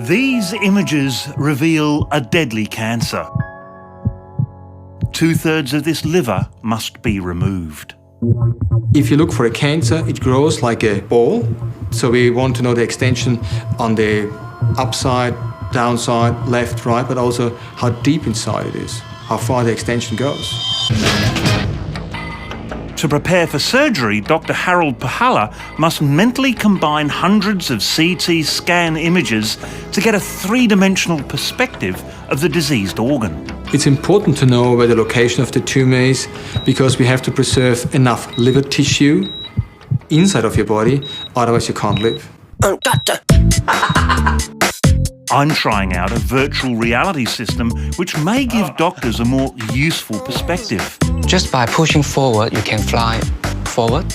These images reveal a deadly cancer. 2/3 of this liver must be removed. If you look for a cancer, it grows like a ball. So we want to know the extension on the upside, downside, left, right, but also how deep inside it is, how far the extension goes. To prepare for surgery, Dr. Harold Pahala must mentally combine hundreds of CT scan images to get a three-dimensional perspective of the diseased organ. It's important to know where the location of the tumor is because we have to preserve enough liver tissue inside of your body, otherwise you can't live. I'm trying out a virtual reality system which may give doctors a more useful perspective. Just by pushing forward, you can fly forward.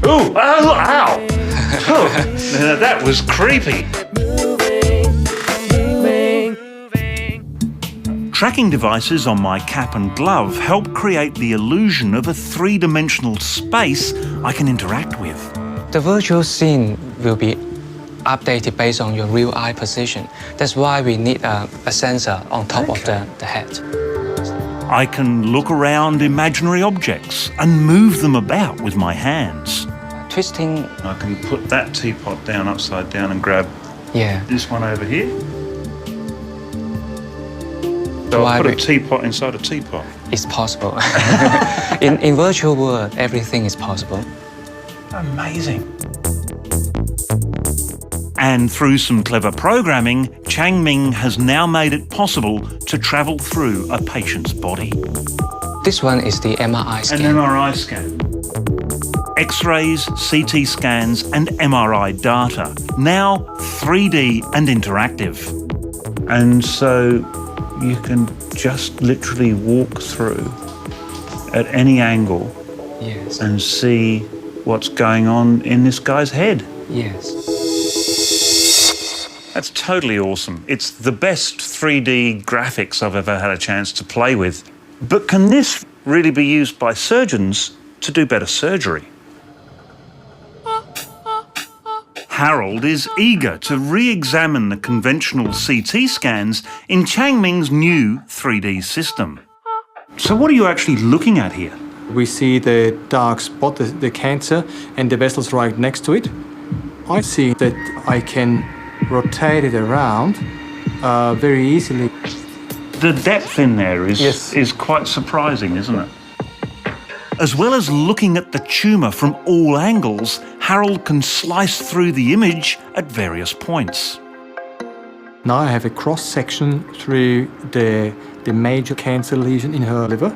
Ooh, ow! Now that was creepy. Tracking devices on my cap and glove help create the illusion of a three-dimensional space I can interact with. The virtual scene will be updated based on your real eye position. That's why we need a sensor on top of the head. I can look around imaginary objects and move them about with my hands. Twisting. I can put that teapot down upside down and grab this one over here. So I'll put a teapot inside a teapot. It's possible. in virtual world, everything is possible. Amazing. And through some clever programming, Changming has now made it possible to travel through a patient's body. This one is the MRI scan. An MRI scan. X-rays, CT scans and MRI data, now 3D and interactive. And so you can just literally walk through at any angle and see what's going on in this guy's head. Yes. That's totally awesome. It's the best 3D graphics I've ever had a chance to play with. But can this really be used by surgeons to do better surgery? Harold is eager to re-examine the conventional CT scans in Changming's new 3D system. So what are you actually looking at here? We see the dark spot, the cancer, and the vessels right next to it. I see that I can rotate it around very easily. The depth in there is quite surprising, isn't it? As well as looking at the tumour from all angles, Harold can slice through the image at various points. Now I have a cross-section through the major cancer lesion in her liver.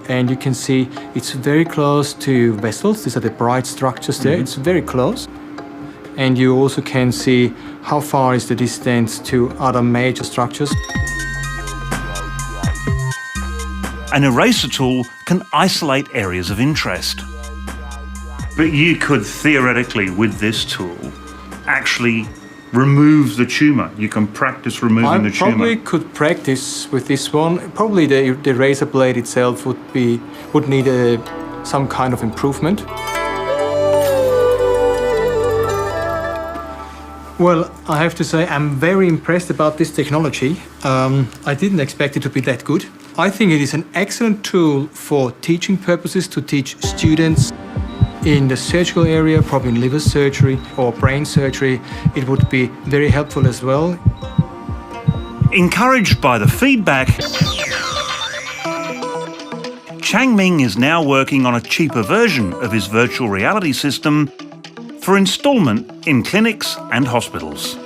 And you can see it's very close to vessels. These are the bright structures there. It's very close. And you also can see how far is the distance to other major structures. An eraser tool can isolate areas of interest. But you could theoretically, with this tool, actually remove the tumour. You can practice removing the tumour. I probably could practice with this one. Probably the razor blade itself would need some kind of improvement. Well, I have to say I'm very impressed about this technology. I didn't expect it to be that good. I think it is an excellent tool for teaching purposes to teach students in the surgical area, probably in liver surgery or brain surgery. It would be very helpful as well. Encouraged by the feedback, Changming is now working on a cheaper version of his virtual reality system for instalment in clinics and hospitals.